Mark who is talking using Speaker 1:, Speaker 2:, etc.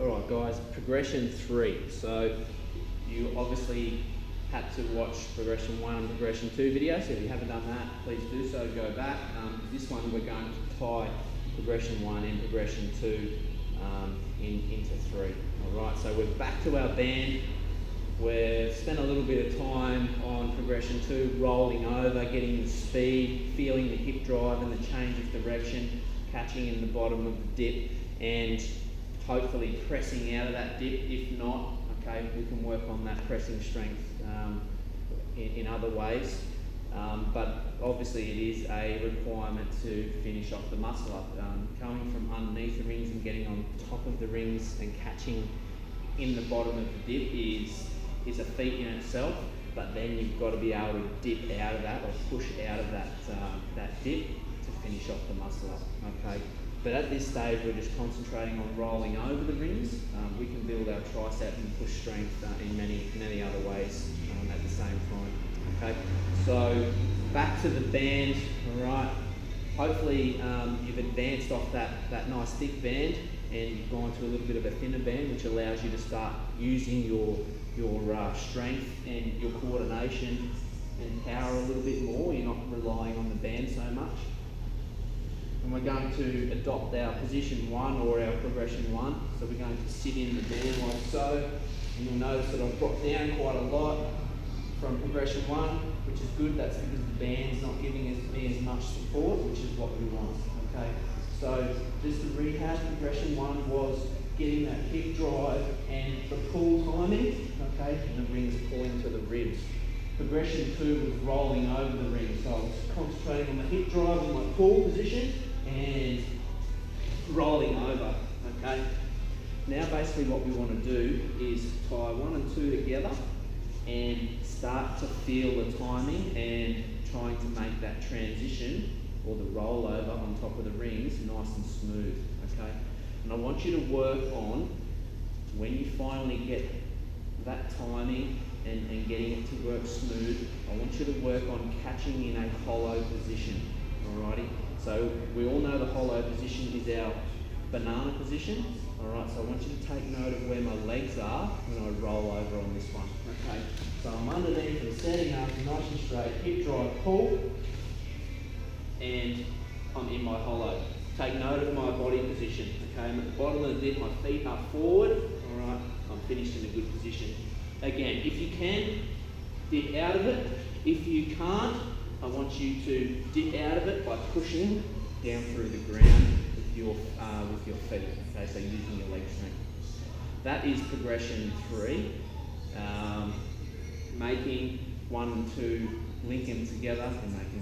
Speaker 1: Alright guys, progression 3. So you obviously had to watch progression 1 and progression 2 videos. So if you haven't done that, please do so, go back. This one we're going to tie progression 1 and progression 2 into 3. Alright, so we're back to our band. We've spent a little bit of time on progression 2, rolling over, getting the speed, feeling the hip drive and the change of direction, catching in the bottom of the dip, and hopefully pressing out of that dip. If not, okay, we can work on that pressing strength in other ways. But obviously it is a requirement to finish off the muscle up. Coming from underneath the rings and getting on top of the rings and catching in the bottom of the dip is a feat in itself, but then you've got to be able to dip out of that or push out of that dip to finish off the muscle up, okay? But at this stage, we're just concentrating on rolling over the rings. We can build our tricep and push strength in many other ways at the same time, okay? So back to the band, all right? Hopefully you've advanced off that nice thick band and you've gone to a little bit of a thinner band, which allows you to start using your strength and your coordination and power a little bit more. You're not relying on the band so much. And we're going to adopt our position 1 or our progression 1. So we're going to sit in the band like so. And you'll notice that I've dropped down quite a lot from progression 1, which is good. That's because the band's not giving me as much support, which is what we want, okay? So just to recap, progression 1 was getting that hip drive and the pull timing, okay? And the rings pulling to the ribs. Progression 2 was rolling over the ring. So I was concentrating on the hip drive and my pull position and rolling over, okay? Now basically what we want to do is tie 1 and 2 together and start to feel the timing and trying to make that transition or the rollover on top of the rings nice and smooth, okay? And I want you to work on, when you finally get that timing and getting it to work smooth, I want you to work on catching in a hollow position, alrighty? So we all know the hollow position is our banana position, alright? So I want you to take note of where my legs are when I roll over on this one, okay? So I'm underneath and setting up nice and straight, hip drive, pull, and I'm in my hollow. Take note of my body position, okay? I'm at the bottom of the dip, my feet are forward, alright? I'm finished in a good position. Again, if you can, dip out of it. If you can't, I want you to dip out of it by pushing down through the ground with your feet, okay? So using your leg strength. That is progression 3. Making 1 and 2, link them together and make